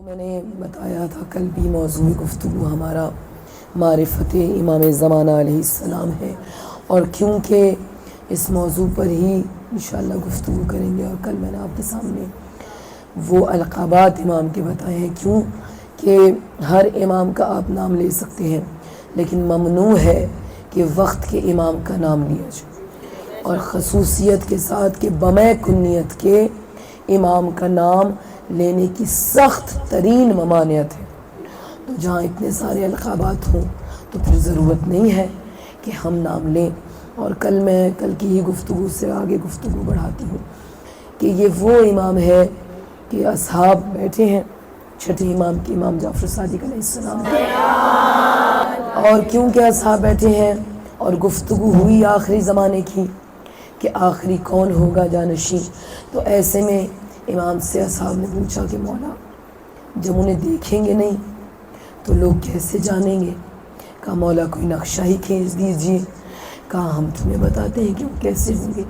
میں نے بتایا تھا کل بھی موضوع گفتگو ہمارا معرفت امام زمانہ علیہ السلام ہے، اور کیونکہ اس موضوع پر ہی انشاءاللہ گفتگو کریں گے، اور کل میں نے آپ کے سامنے وہ القابات امام کے بتائے ہیں، کیوں کہ ہر امام کا آپ نام لے سکتے ہیں، لیکن ممنوع ہے کہ وقت کے امام کا نام لیا جائے، اور خصوصیت کے ساتھ کہ بمع کنیت کے امام کا نام لینے کی سخت ترین ممانعت ہے۔ تو جہاں اتنے سارے القابات ہوں تو پھر ضرورت نہیں ہے کہ ہم نام لیں، اور کل کی ہی گفتگو سے آگے گفتگو بڑھاتی ہوں کہ یہ وہ امام ہے کہ اصحاب بیٹھے ہیں، چھٹے امام کی امام جعفر صادق علیہ السلام ہے، اور کیونکہ اصحاب بیٹھے ہیں اور گفتگو ہوئی آخری زمانے کی کہ آخری کون ہوگا جانشین، تو ایسے میں امام سے اصحاب نے پوچھا کہ مولا جب انہیں دیکھیں گے نہیں تو لوگ کیسے جانیں گے؟ کہا مولا کوئی نقشہ ہی کھینچ دیجئے۔ کہا ہم تمہیں بتاتے ہیں کہ وہ کیسے ہوں گے۔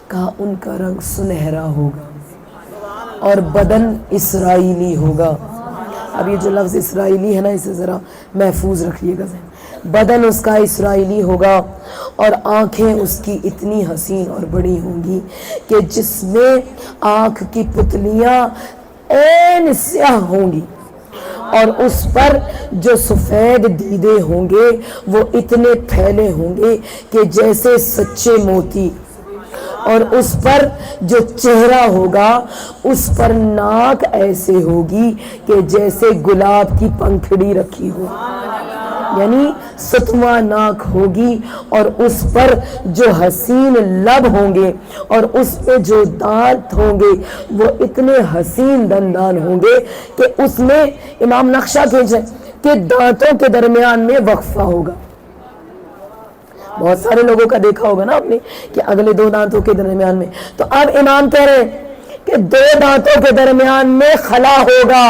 کہا ان کا رنگ سنہرا ہوگا اور بدن اسرائیلی ہوگا۔ اب یہ جو لفظ اسرائیلی ہے نا، اسے ذرا محفوظ رکھیے گا ذہن۔ بدن اس کا اسرائیلی ہوگا اور آنکھیں اس کی اتنی حسین اور بڑی ہوں گی کہ جس میں آنکھ کی پتلیاں عین سیاہ ہوں گی، اور اس پر جو سفید دیدے ہوں گے وہ اتنے پھیلے ہوں گے کہ جیسے سچے موتی، اور اس پر جو چہرہ ہوگا اس پر ناک ایسے ہوگی کہ جیسے گلاب کی پنکھڑی رکھی ہو، یعنی ستواں ناک ہوگی، اور اس پر جو حسین لب ہوں گے اور اس پہ جو دانت ہوں گے وہ اتنے حسین دندان ہوں گے کہ اس میں امام نقشہ کھینچے کہ دانتوں کے درمیان میں وقفہ ہوگا۔ بہت سارے لوگوں کا دیکھا ہوگا نا آپ نے کہ اگلے دو دانتوں کے درمیان میں، تو اب امام کہہ رہے ہیں کہ دو دانتوں کے درمیان میں خلا ہوگا،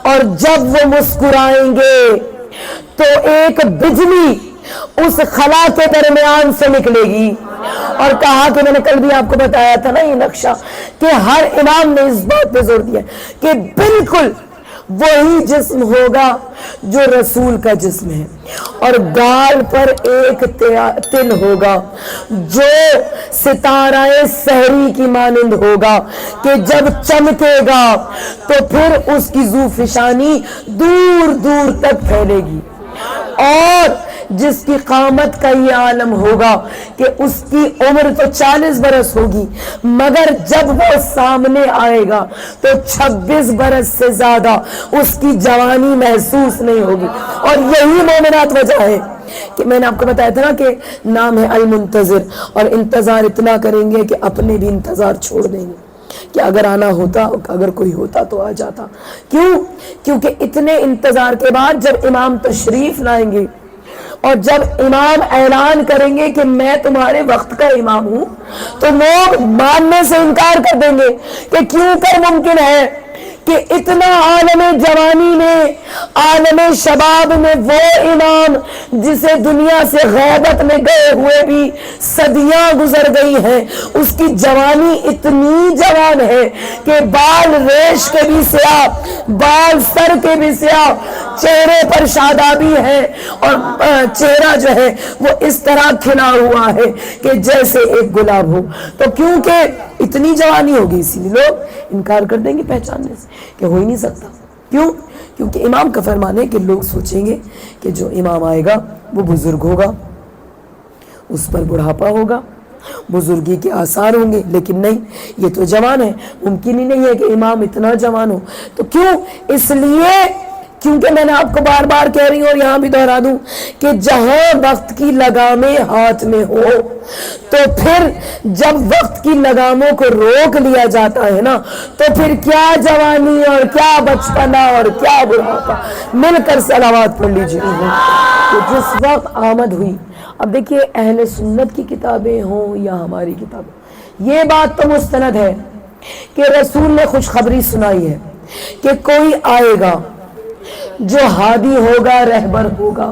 اور جب وہ مسکرائیں گے تو ایک بجلی اس خلا کے درمیان سے نکلے گی۔ اور کہا کہ میں نے کل بھی آپ کو بتایا تھا نا یہ نقشہ کہ ہر امام نے اس بات پہ زور دیا کہ بالکل وہی جسم ہوگا جو رسول کا جسم ہے، اور گال پر ایک تل ہوگا جو ستارہ سحری کی مانند ہوگا کہ جب چمکے گا تو پھر اس کی زوفشانی دور دور تک پھیلے گی، اور جس کی قامت کا یہ عالم ہوگا کہ اس کی عمر تو 40 برس ہوگی، مگر جب وہ سامنے آئے گا تو 26 برس سے زیادہ اس کی جوانی محسوس نہیں ہوگی۔ اور یہی مومنات وجہ ہے کہ میں نے آپ کو بتایا تھا نا کہ نام ہے المنتظر، اور انتظار اتنا کریں گے کہ اپنے بھی انتظار چھوڑ دیں گے کہ اگر آنا ہوتا، اگر کوئی ہوتا تو آ جاتا۔ کیونکہ اتنے انتظار کے بعد جب امام تشریف لائیں گے اور جب امام اعلان کریں گے کہ میں تمہارے وقت کا امام ہوں، تو لوگ ماننے سے انکار کر دیں گے کہ کیوں کر ممکن ہے کہ اتنا عالم جوانی میں، عالم شباب میں وہ امام جسے دنیا سے غیبت میں گئے ہوئے بھی صدیاں گزر گئی ہیں، اس کی جوانی اتنی جوان ہے کہ بال ریش کے بھی سیاہ، بال سر کے بھی سیاہ، چہرے پر شادابی ہے، اور چہرہ جو ہے وہ اس طرح کھلا ہوا ہے کہ جیسے ایک گلاب ہو۔ تو کیونکہ اتنی جوانی ہوگی اسی لیے لوگ انکار کر دیں گے پہچاننے سے کہ ہو ہی نہیں سکتا۔ کیونکہ امام کا فرمان ہے کہ لوگ سوچیں گے کہ جو امام آئے گا وہ بزرگ ہوگا، اس پر بڑھاپا ہوگا، بزرگی کے آثار ہوں گے، لیکن نہیں، یہ تو جوان ہے، ممکن ہی نہیں ہے کہ امام اتنا جوان ہو۔ تو کیوں؟ اس لیے کیونکہ میں نے آپ کو بار بار کہہ رہی ہوں اور یہاں بھی دہرا دوں کہ جہاں وقت کی لگامیں ہاتھ میں ہو تو پھر جب وقت کی لگاموں کو روک لیا جاتا ہے نا تو پھر کیا جوانی اور کیا بچپنا اور کیا بڑھاپا۔ مل کر صلوات پڑھ لیجیے کہ جس وقت آمد ہوئی۔ اب دیکھیے اہل سنت کی کتابیں ہوں یا ہماری کتابیں، یہ بات تو مستند ہے کہ رسول نے خوشخبری سنائی ہے کہ کوئی آئے گا جو ہادی ہوگا، رہبر ہوگا،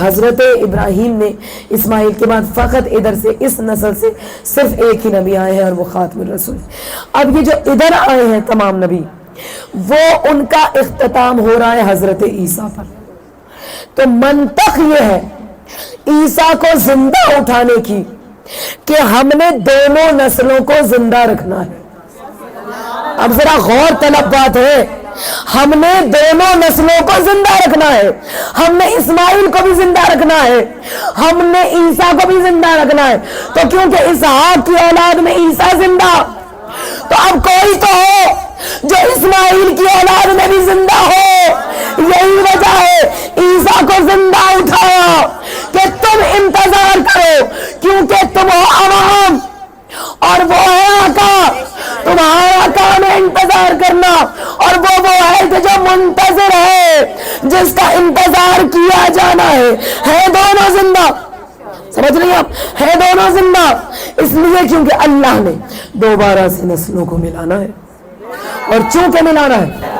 حضرت ابراہیم نے اسماعیل کے بعد فقط ادھر سے اس نسل سے صرف ایک ہی نبی آئے ہیں اور وہ خاتم الرسول۔ اب یہ جو ادھر آئے ہیں تمام نبی، وہ ان کا اختتام ہو رہا ہے حضرت عیسیٰ پر۔ تو منطق یہ ہے عیسیٰ کو زندہ اٹھانے کی کہ ہم نے دونوں نسلوں کو زندہ رکھنا ہے۔ اب ذرا غور طلب بات ہے، ہم نے دونوں نسلوں کو زندہ رکھنا ہے، ہم نے اسماعیل کو بھی زندہ رکھنا ہے، ہم نے عیسیٰ کو بھی زندہ رکھنا ہے۔ تو کیونکہ اسحاق کی اولاد میں عیسیٰ زندہ، تو اب کوئی تو ہو جو اسماعیل کی اولاد میں بھی زندہ ہو۔ یہی وجہ ہے عیسیٰ کو زندہ اٹھایا کہ تم انتظار کرو، کیونکہ تم ہو عوام اور وہ ہے آقا، تمہارا کام ہے انتظار کرنا، اور وہ ہے کہ جو منتظر ہے، جس کا انتظار کیا جانا ہے دونوں زندہ۔ سمجھ رہی آپ؟ ہے دونوں زندہ، اس لیے کیونکہ اللہ نے دوبارہ سے نسلوں کو ملانا ہے، اور چونکہ ملانا ہے،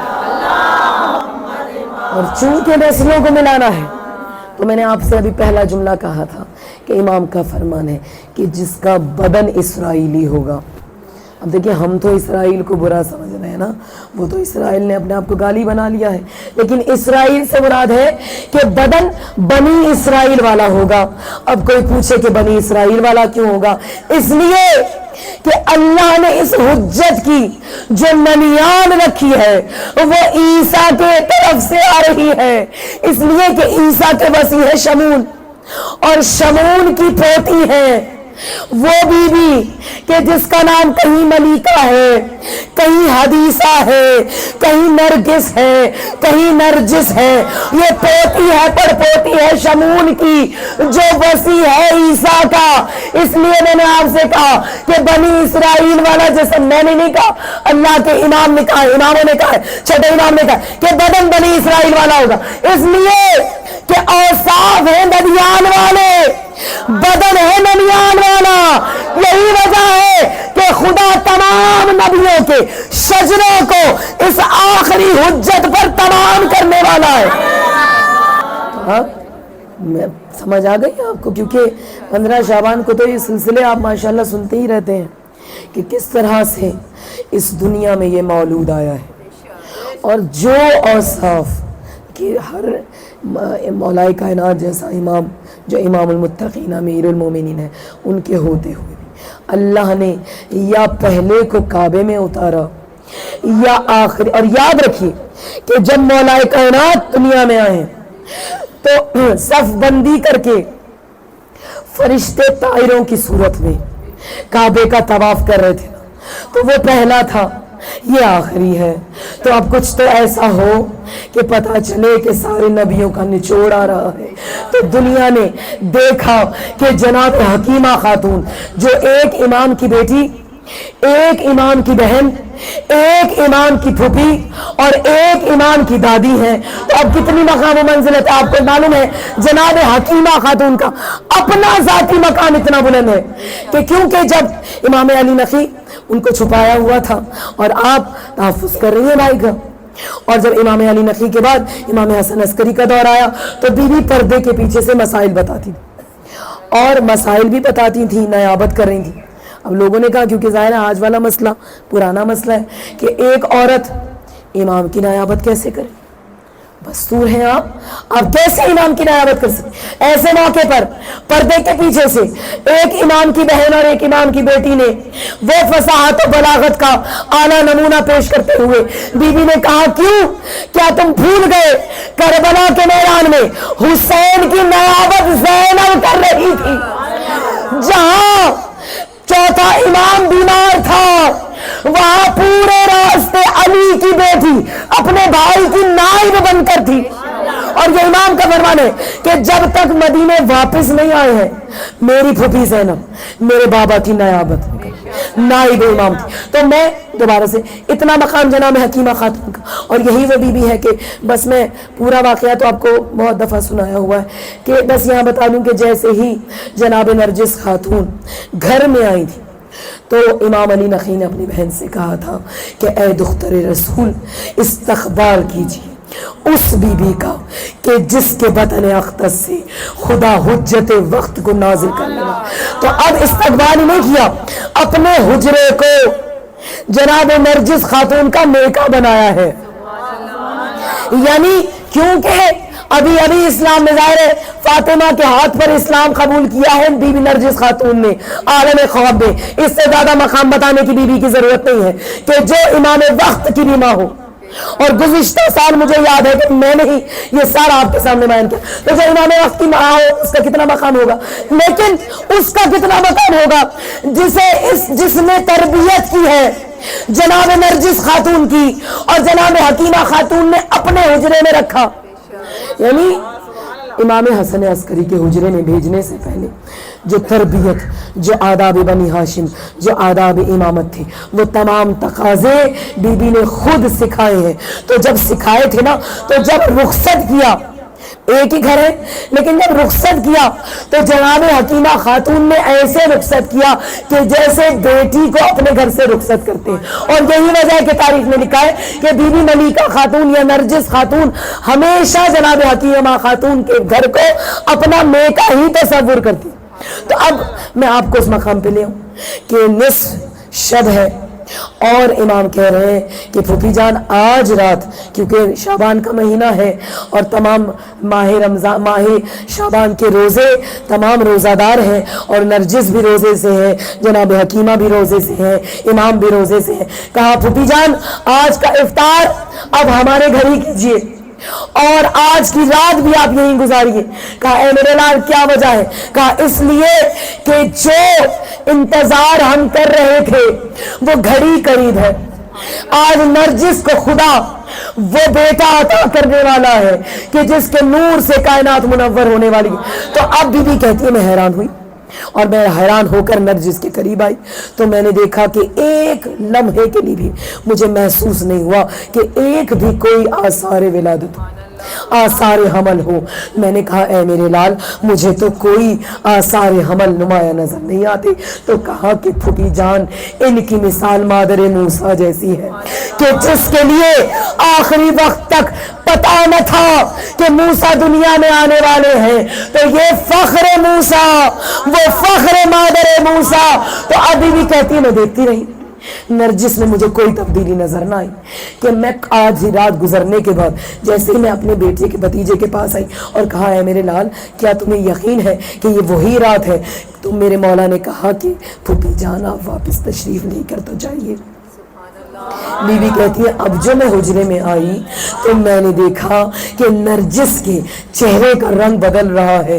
اور چونکہ نسلوں کو ملانا ہے، تو میں نے آپ سے ابھی پہلا جملہ کہا تھا کہ امام کا فرمان ہے کہ جس کا بدن اسرائیلی ہوگا۔ اب دیکھیں ہم تو اسرائیل کو برا سمجھ رہے ہیں نا، وہ تو اسرائیل نے اپنے آپ کو گالی بنا لیا ہے، لیکن اسرائیل سے مراد ہے کہ بدن بنی اسرائیل والا ہوگا۔ اب کوئی پوچھے کہ بنی اسرائیل والا کیوں ہوگا؟ اس لیے کہ اللہ نے اس حجت کی جو ننیان رکھی ہے وہ عیسیٰ کے طرف سے آ رہی ہے، اس لیے کہ عیسیٰ کے وسیع ہے شمون، اور شمون کی پوتی ہے وہ بی بی کہ جس کا نام کہیں ملیکہ ہے، کہیں حدیثہ ہے، کہیں نرگس ہے، کہیں نرجس ہے، یہ پوتی ہے پر پوتی ہے شمون کی جو وسیع ہے عیسیٰ کا۔ اس لیے میں نے آپ سے کہا کہ بنی اسرائیل والا، جیسے میں نے نہیں کہا، اللہ کے امام نے کہا، اماموں نے کہا، چھٹے امام نے کہا کہ بدن بنی اسرائیل والا ہوگا، اس لیے کہ اوصاف ہیں نبیان والے، بدن ہے نبیان والا۔ یہی وجہ ہے کہ خدا تمام نبیوں کے شجروں کو اس آخری حجت پر تمام کرنے والا ہے۔ میں سمجھ آ گئی آپ کو؟ کیونکہ 15 شعبان کو تو یہ سلسلے آپ ماشاءاللہ سنتے ہی رہتے ہیں کہ کس طرح سے اس دنیا میں یہ مولود آیا ہے، اور جو اوصاف کہ ہر مولائے کائنات جیسا امام جو امام المتقین امیر المومنین ہے ان کے ہوتے ہوئے اللہ نے یا پہلے کو کعبے میں اتارا یا آخری۔ اور یاد رکھیے کہ جب مولائے کائنات دنیا میں آئے تو صف بندی کر کے فرشتے طائروں کی صورت میں کعبے کا طواف کر رہے تھے، تو وہ پہلا تھا، یہ آخری ہے۔ تو اب کچھ تو ایسا ہو کہ پتہ چلے کہ سارے نبیوں کا نچوڑ آ رہا ہے۔ تو دنیا نے دیکھا کہ جناب حکیمہ خاتون جو ایک امام کی بیٹی، ایک امام کی بہن، ایک امام کی پھوپھی اور ایک امام کی دادی ہیں، تو اب کتنی مقام و منزلت آپ کو معلوم ہے؟ جناب حکیمہ خاتون کا اپنا ذاتی مقام اتنا بلند ہے کہ کیونکہ جب امام علی نقی ان کو چھپایا ہوا تھا اور آپ تحفظ کر رہی ہیں بھائی کا، اور جب امام علی نقی کے بعد امام حسن عسکری کا دور آیا تو بیوی پردے کے پیچھے سے مسائل بتاتی تھی، اور مسائل بھی بتاتی تھیں، نیابت کر رہی تھی۔ اب لوگوں نے کہا کیونکہ ظاہر ہے آج والا مسئلہ پرانا مسئلہ ہے کہ ایک عورت امام کی نیابت کیسے کرے، مستور ہیں آپ کیسے امام کی نیابت کر سکتے؟ ایسے موقع پر پردے کے پیچھے سے ایک امام کی بہن اور ایک امام کی بیٹی نے وہ فصاحت و بلاغت کا اعلیٰ نمونہ پیش کرتے ہوئے بی بی نے کہا، کیا تم بھول گئے کربلا کے میدان میں حسین کی نیابت زینب کر رہی تھی، جہاں چوتھا امام بیمار تھا، وہاں پورے راستے علی کی بیٹی اپنے بھائی کی نائب بن کر تھی۔ اور یہ امام کا فرمان ہے کہ جب تک مدینے واپس نہیں آئے ہیں میری پھوپھی زینب میرے بابا کی نیابت نائب امام تھی۔ تو میں دوبارہ سے اتنا مقام جناب حکیمہ خاتون کا، اور یہی وہ بی بی ہے کہ بس میں پورا واقعہ تو آپ کو بہت دفعہ سنایا ہوا ہے کہ بس یہاں بتا دوں کہ جیسے ہی جناب نرجس خاتون گھر میں آئی تھی تو امام علی نقی نے اپنی بہن سے کہا تھا کہ اے دختر رسول استقبال کیجیے اس بی بی کا کہ جس کے بطن اقدس سے خدا حجت وقت کو نازل کر لیا. تو اب استقبال نہیں کیا، اپنے حجرے کو جناب نرجس خاتون کا میکا بنایا ہے. یعنی کیونکہ ابھی اسلام میں ظاہر ہے فاطمہ کے ہاتھ پر اسلام قبول کیا ہے بی بی نرجس خاتون نے عالم خواب میں. اس سے زیادہ مقام بتانے کی بی بی کی ضرورت نہیں ہے کہ جو امام وقت کی بھی ماں ہو. اور گزشتہ سال مجھے یاد ہے کہ میں نے ہی یہ سارا آپ کے سامنے بیان کیا. تو جو امام وقت کی ماں ہو اس کا کتنا مقام ہوگا، لیکن اس کا کتنا مقام ہوگا جس نے تربیت کی ہے جناب نرجس خاتون کی، اور جناب حکیمہ خاتون نے اپنے حجرے میں رکھا. یعنی امام حسن عسکری کے حجرے میں بھیجنے سے پہلے جو تربیت، جو آداب بنی ہاشم، جو آداب امامت تھے، وہ تمام تقاضے بی بی نے خود سکھائے ہیں. تو جب سکھائے تھے نا، تو جب رخصت کیا، ایک ہی گھر ہے لیکن جب رخصت کیا تو جناب حکیمہ خاتون نے ایسے رخصت کیا کہ جیسے بیٹی کو اپنے گھر سے رخصت کرتے ہیں. اور یہی وجہ ہے کہ تاریخ میں لکھا ہے کہ بی بی ملیکہ خاتون یا نرجس خاتون ہمیشہ جناب حکیمہ خاتون کے گھر کو اپنا میکا ہی تصور کرتی. تو اب میں آپ کو اس مقام پہ لے آؤں کہ نصف شب ہے اور امام کہہ رہے ہیں کہ پھوپھی جان آج رات، کیونکہ شعبان کا مہینہ ہے اور تمام ماہ شعبان کے روزے تمام روزہ دار ہیں، اور نرجس بھی روزے سے ہے، جناب حکیمہ بھی روزے سے ہے، امام بھی روزے سے ہے. کہا پھوپھی جان آج کا افطار اب ہمارے گھر ہی کیجیے اور آج کی رات بھی آپ یہیں گزاریے. کہا اے میرے لال کیا وجہ ہے؟ کہا اس لیے کہ جو انتظار ہم کر رہے تھے وہ گھڑی قریب ہے. آج نرجس کو خدا وہ بیٹا عطا کرنے والا ہے کہ جس کے نور سے کائنات منور ہونے والی ہے. تو اب بی بی کہتی ہے میں حیران ہوئی، اور میں حیران ہو کر نرجس کے قریب آئی تو میں نے دیکھا کہ ایک لمحے کے لیے بھی مجھے محسوس نہیں ہوا کہ ایک بھی کوئی آثار ولادت، آثار حمل ہو. میں نے کہا اے میرے لال مجھے تو کوئی آثار حمل نمایاں نظر نہیں آتے. تو کہا کہ پھوپھی جان ان کی مثال مادر موسیٰ جیسی ہے کہ جس کے لیے آخری وقت تک پتا نہ تھا کہ موسیٰ دنیا میں آنے والے ہیں. تو یہ فخر موسیٰ، وہ فخر مادر موسیٰ. تو ابھی بھی کہتی میں دیکھتی رہی، نرجس میں مجھے کوئی تبدیلی نظر نہ آئی کہ میں آج ہی رات گزرنے کے بعد جیسے ہی میں اپنے بیٹے کے بھتیجے کے پاس آئی اور کہا اے میرے لال کیا تمہیں یقین ہے کہ یہ وہی رات ہے؟ تو میرے مولا نے کہا کہ پھوپھی جان آپ واپس تشریف لے کر تو جائیے. بی بی کہتی ہے اب جو میں حجرے میں آئی تو میں نے دیکھا کہ نرجس کے چہرے کا رنگ بدل رہا ہے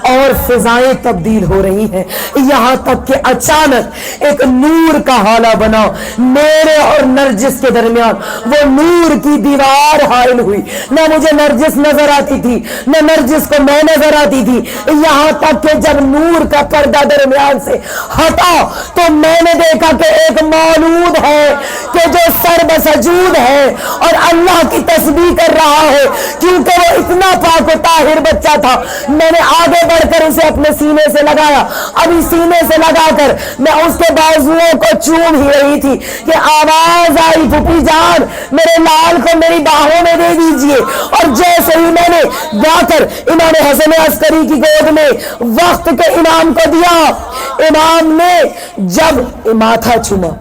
اور فضائیں تبدیل ہو رہی ہیں، یہاں تک کہ اچانک ایک نور کا حالہ بنا میرے اور نرجس کے درمیان. وہ نور کی دیوار حائل ہوئی، نہ مجھے نرجس نظر آتی تھی نہ نرجس کو میں نظر آتی تھی. یہاں تک کہ جب نور کا پردہ درمیان سے ہٹا تو میں نے دیکھا کہ ایک مولود ہے کہ جو سر بسجود ہے اور اللہ کی تسبیح کر رہا ہے، کیونکہ وہ اتنا پاک و طاہر بچہ تھا. میں نے آگے بڑھ کر اسے اپنے سینے سے لگایا، ابھی سینے سے لگا کر میں اس کے بازوؤں کو چوم ہی رہی تھی کہ آواز آئی پھوپھی جان میرے لال کو میری باہوں میں دے دیجئے. اور جیسے ہی میں نے جا کر امام حسن عسکری کی گود میں وقت کے امام کو دیا، امام نے جب ماتھا چوما،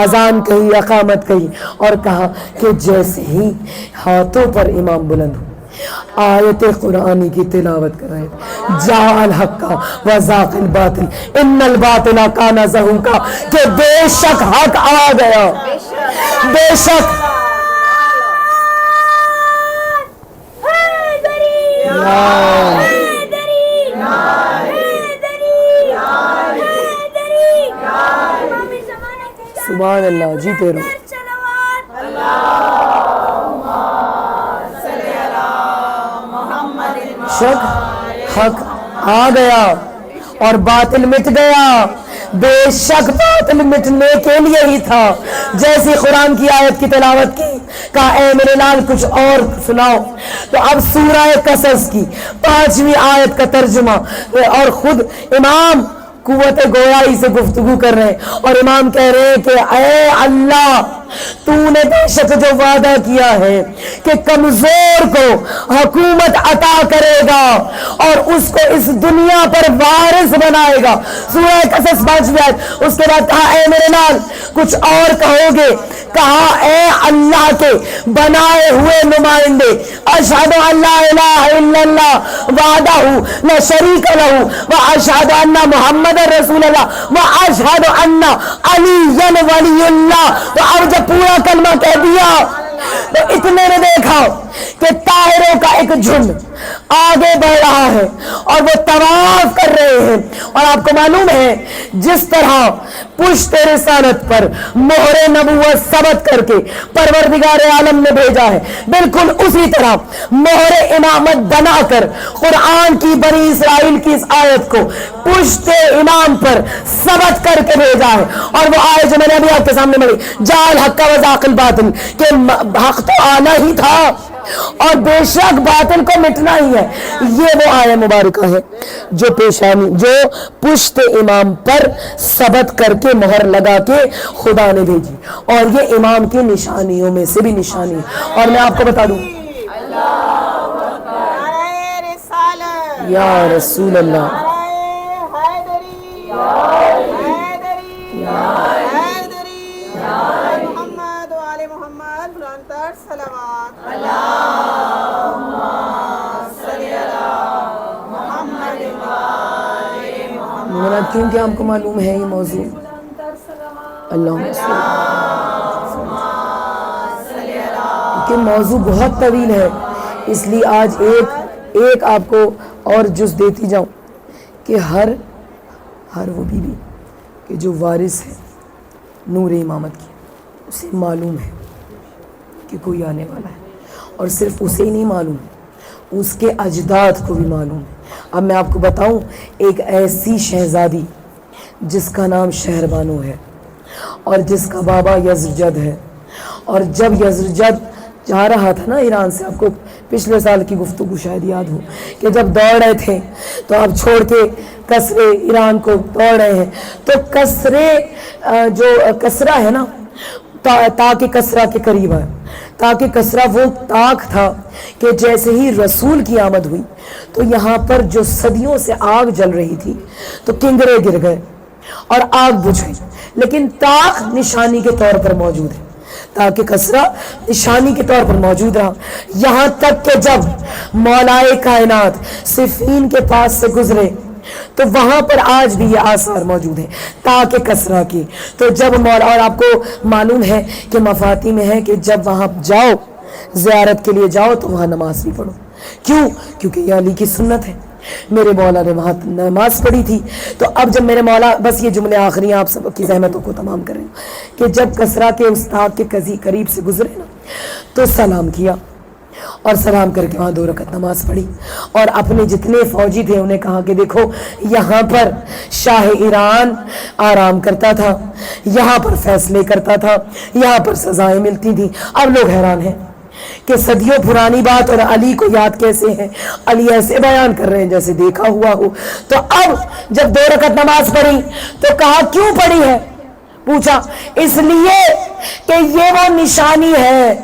اذان کہی، اقامت کہی اور کہا کہ جیسے ہی ہاتھوں پر امام بلند ہو آیت قرآنی کی تلاوت کر رہے جاء الحق وزاق الباطل ان الباطل کان زہوقا، کہ بے شک حق آ گیا، بے شک سبحان اللہ. جیتے رہو. شک حق آ گیا اور باطل مٹ گیا. بے شک باطل مٹنے کے لیے ہی تھا. جیسے قرآن کی آیت کی تلاوت کی، کہا اے میرے لال کچھ اور سناؤ. تو اب سورہ قصص کی 5ویں آیت کا ترجمہ، اور خود امام قوت گویائی سے گفتگو کر رہے ہیں اور امام کہہ رہے ہیں کہ اے اللہ تو نے بے شک جو وعدہ کیا ہے کہ کمزور کو حکومت عطا کرے گا اور اس کو اس دنیا پر وارث بنائے گا. سورہ قصص 5 آیت. اس کے بعد کہا اے میرے لال کچھ اور کہو گے؟ کہا اے اللہ کے بنائے ہوئے نمائندے، اشہد ان لا الہ الا اللہ وحدہ لا شریک لہ واشہد ان محمد رسول اللہ واشہد ان علی ولی اللہ. تو اب جب پورا کلمہ کہہ دیا تو اتنے نے دیکھا کہ طاہروں کا ایک جھنڈ آگے بڑھ رہا ہے اور وہ طواف کر رہے ہیں. اور آپ کو معلوم ہے جس طرح پشت رسالت پر مہر نبوت ثبت کر کے پروردگار عالم نے بھیجا ہے، بالکل اسی طرح مہر امامت بنا کر قرآن کی بنی اسرائیل کی اس آیت کو پشت امام پر ثبت کر کے بھیجا ہے. اور وہ آیت جو میں نے ابھی آپ کے سامنے پڑھی، جعل حق وزاق الباطل، کہ حق تو آنا ہی تھا اور بے شک باطل کو مٹنا ہی ہے. یہ وہ آیت مبارکہ ہے جو پیشانی جو پشت امام پر ثبت کر کے مہر لگا کے خدا نے بھیجی، اور یہ امام کی نشانیوں میں سے بھی نشانی ہے. اور میں آپ کو بتا دوں یا رسول اللہ، کیونکہ آپ کو معلوم ہے یہ موضوع کہ موضوع بہت طویل ہے، اس لیے آج ایک آپ کو اور جز دیتی جاؤں کہ ہر وہ بیوی کہ جو وارث ہے نور امامت کی، اسے معلوم ہے کہ کوئی آنے والا ہے، اور صرف اسے ہی نہیں معلوم، اس کے اجداد کو بھی معلوم ہے. اب میں آپ کو بتاؤں ایک ایسی شہزادی جس کا نام شہربانو ہے اور جس کا بابا یزرجد ہے، اور جب یزرجد جا رہا تھا نا ایران سے، آپ کو پچھلے سال کی گفتگو شاید یاد ہو کہ جب دوڑ رہے تھے تو آپ چھوڑ کے کسرے ایران کو دوڑ رہے ہیں، تو کسرے جو کسرہ ہے نا، تاکہ کسرہ کے قریب ہے، تاکہ کسرہ وہ تاک تھا کہ جیسے ہی رسول کی آمد ہوئی تو یہاں پر جو صدیوں سے آگ جل رہی تھی تو کنگرے گر گئے اور آگ بجھ گئی، لیکن تاک نشانی کے طور پر موجود ہے، تاکہ کسرہ نشانی کے طور پر موجود رہا، یہاں تک کہ جب مولائے کائنات صفین کے پاس سے گزرے تو وہاں پر آج بھی یہ آثار موجود ہیں تاکہ کسرہ کی. تو جب مولا، اور آپ کو معلوم ہے کہ مفاتی میں ہے کہ جب وہاں جاؤ زیارت کے لیے جاؤ تو وہاں نماز بھی پڑھو. کیوں؟ کیونکہ یہ علی کی سنت ہے. میرے مولا نے وہاں نماز پڑھی تھی. تو اب جب میرے مولا، بس یہ جملے آخری آپ سب کی زحمتوں کو تمام کریں، کہ جب کسرہ کے استاد کے قریب سے گزرے نا تو سلام کیا اور سلام کر کے وہاں 2 رکعت نماز پڑھی، اور اپنے جتنے فوجی تھے انہیں کہا کہ دیکھو یہاں پر شاہ ایران آرام کرتا تھا، یہاں پر فیصلے کرتا تھا، یہاں پر سزائیں ملتی تھیں. اب لوگ حیران ہیں کہ صدیوں پرانی بات اور علی کو یاد کیسے ہے، علی ایسے بیان کر رہے ہیں جیسے دیکھا ہوا ہو. تو اب جب 2 رکعت نماز پڑھی تو کہا کیوں پڑھی ہے؟ پوچھا اس لیے کہ یہ وہ نشانی ہے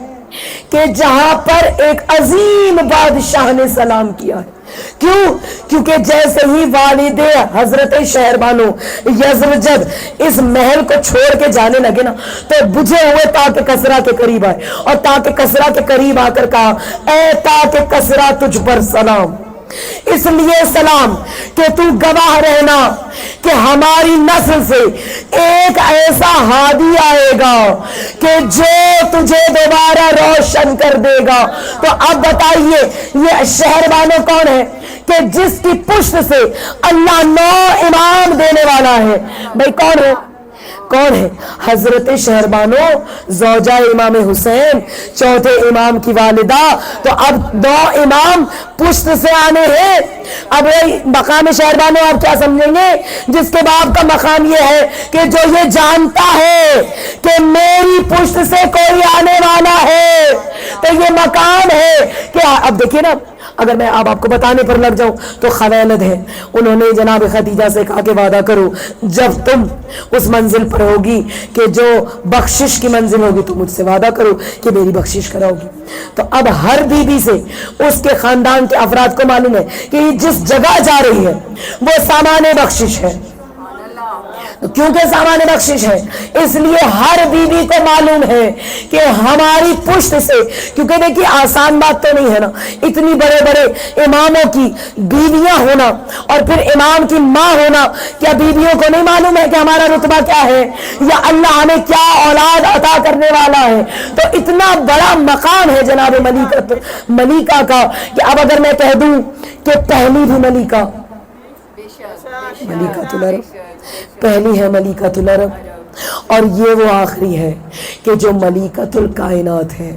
کہ جہاں پر ایک عظیم بادشاہ نے سلام کیا ہے. کیوں؟ کیونکہ جیسے ہی والد حضرت شہربانو یزرجد اس محل کو چھوڑ کے جانے لگے نا تو بجھے ہوئے تاکہ کسرہ کے قریب آئے، اور تاکہ کسرہ کے قریب آ کر کہا اے تاکہ کسرہ تجھ پر سلام، اس لیے سلام کہ تو گواہ رہنا کہ ہماری نسل سے ایک ایسا ہادی آئے گا کہ جو تجھے دوبارہ روشن کر دے گا. تو اب بتائیے یہ شہربانو کون ہے کہ جس کی پشت سے اللہ 9 امام دینے والا ہے؟ بھائی کون ہے؟ کون ہے؟ حضرت شہربانو زوجہ امام حسین، 4تھے امام کی والدہ. تو اب 2 امام پشت سے آنے ہیں. اب مقام شہربانو آپ کیا سمجھیں گے؟ جس کے باپ کا مقام یہ ہے کہ جو یہ جانتا ہے کہ میری پشت سے کوئی آنے والا ہے، تو یہ مقام ہے کہ اب دیکھیے نا اگر میں آپ کو بتانے پر لگ جاؤں تو خویلد ہے، انہوں نے جناب خدیجہ سے کہا کہ وعدہ کرو جب تم اس منزل پر ہوگی کہ جو بخشش کی منزل ہوگی تو مجھ سے وعدہ کرو کہ میری بخشش کراؤ گی۔ تو اب ہر بی بی سے اس کے خاندان کے افراد کو معلوم ہے کہ یہ جس جگہ جا رہی ہے وہ سامان بخشش ہے، کیونکہ سامان بخشش ہے اس لیے ہر بیوی کو معلوم ہے کہ ہماری پشت سے، کیونکہ دیکھیے آسان بات تو نہیں ہے نا، اتنی بڑے بڑے اماموں کی بیویاں ہونا اور پھر امام کی ماں ہونا، کیا بیویوں کو نہیں معلوم ہے کہ ہمارا رتبہ کیا ہے یا اللہ ہمیں کیا اولاد عطا کرنے والا ہے؟ تو اتنا بڑا مقام ہے جناب ملیکہ کا کہ اب اگر میں کہہ دوں کہ پہلی بھی ملیکہ العرب، پہلی ہے ملیکۃ العرب اور یہ وہ آخری ہے کہ جو ملیکۃ الکائنات ہے۔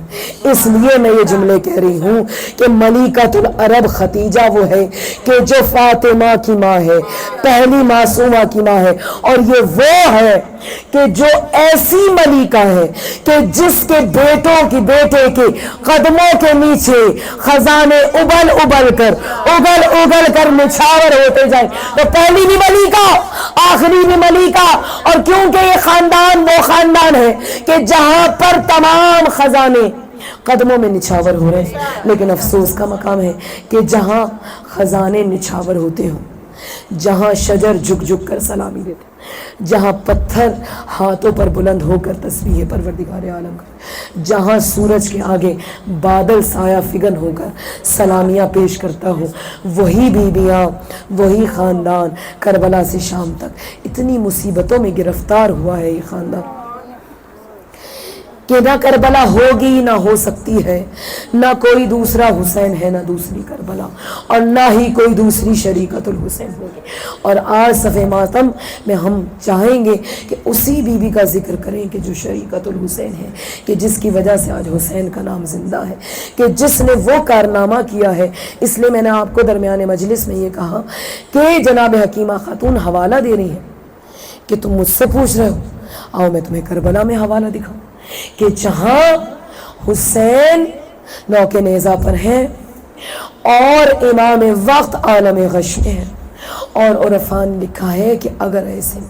اس لیے میں یہ جملے کہہ رہی ہوں کہ ملیکۃ العرب خدیجہ وہ ہے کہ جو فاطمہ کی ماں ہے، پہلی معصومہ کی ماں ہے، اور یہ وہ ہے کہ جو ایسی ملیکہ ہے کہ جس کے بیٹوں کی بیٹے کے قدموں کے نیچے خزانے اگل اگل کر نچھاور ہوتے جائیں۔ تو پہلی بھی ملیکہ، آخری بھی ملیکہ، اور کیونکہ یہ خاندان وہ خاندان ہے کہ جہاں پر تمام خزانے قدموں میں نچھاور ہو رہے ہیں، لیکن افسوس کا مقام ہے کہ جہاں خزانے نچھاور ہوتے ہوں، جہاں شجر جھک جھک کر سلامی دیتے، جہاں پتھر ہاتھوں پر بلند ہو کر تسبیح پروردگار عالم کر، جہاں سورج کے آگے بادل سایہ فگن ہو کر سلامیاں پیش کرتا ہو، وہی بیویاں، وہی خاندان کربلا سے شام تک اتنی مصیبتوں میں گرفتار ہوا ہے یہ خاندان کہ نہ کربلا ہوگی نہ ہو سکتی ہے، نہ کوئی دوسرا حسین ہے نہ دوسری کربلا، اور نہ ہی کوئی دوسری شریکت الحسین ہوگی۔ اور آج صف ماتم میں ہم چاہیں گے کہ اسی بی بی کا ذکر کریں کہ جو شریکت الحسین ہے، کہ جس کی وجہ سے آج حسین کا نام زندہ ہے، کہ جس نے وہ کارنامہ کیا ہے۔ اس لیے میں نے آپ کو درمیان مجلس میں یہ کہا کہ جناب حکیمہ خاتون حوالہ دے رہی ہیں کہ تم مجھ سے پوچھ رہے ہو، آؤ میں تمہیں کربلا میں حوالہ دکھاؤں کہ جہاں حسین نوکے نیزہ پر ہیں اور امام وقت عالم غش میں ہیں، اور عرفاء نے لکھا ہے کہ اگر ایسے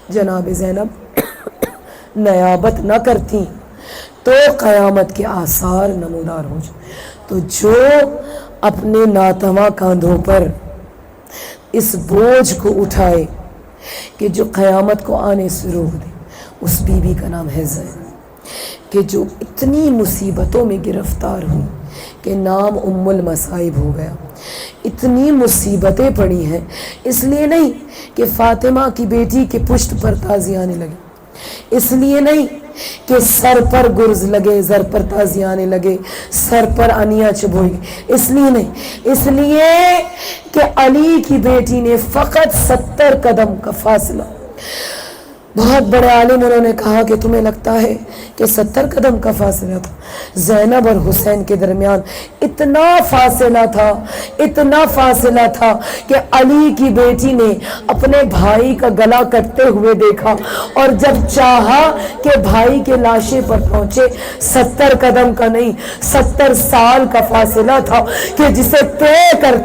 جناب زینب نیابت نہ کرتی تو قیامت کے آثار نمودار ہو جائے۔ تو جو اپنے ناتواں کاندھوں پر اس بوجھ کو اٹھائے کہ جو قیامت کو آنے سے روک دے، اس بی بی کا نام ہے زینب، کہ جو اتنی مصیبتوں میں گرفتار ہوئی کہ نام ام المصائب ہو گیا۔ اتنی مصیبتیں پڑی ہیں، اس لیے نہیں کہ فاطمہ کی بیٹی کے پشت پر تازی آنے لگے، اس لیے نہیں کہ سر پر گرز لگے، زر پر تازی آنے لگے، سر پر انیاں چبھوئی، اس لیے نہیں، اس لیے کہ علی کی بیٹی نے فقط 70 قدم کا فاصلہ، بہت بڑے عالم انہوں نے کہا کہ تمہیں لگتا ہے کہ 70 قدم کا فاصلہ تھا؟ زینب اور حسین کے درمیان اتنا فاصلہ تھا کہ علی کی بیٹی نے اپنے بھائی کا گلا کٹتے ہوئے دیکھا، اور جب چاہا کہ بھائی کے لاشے پر پہنچے، 70 قدم کا نہیں 70 سال کا فاصلہ تھا کہ جسے طے کرتے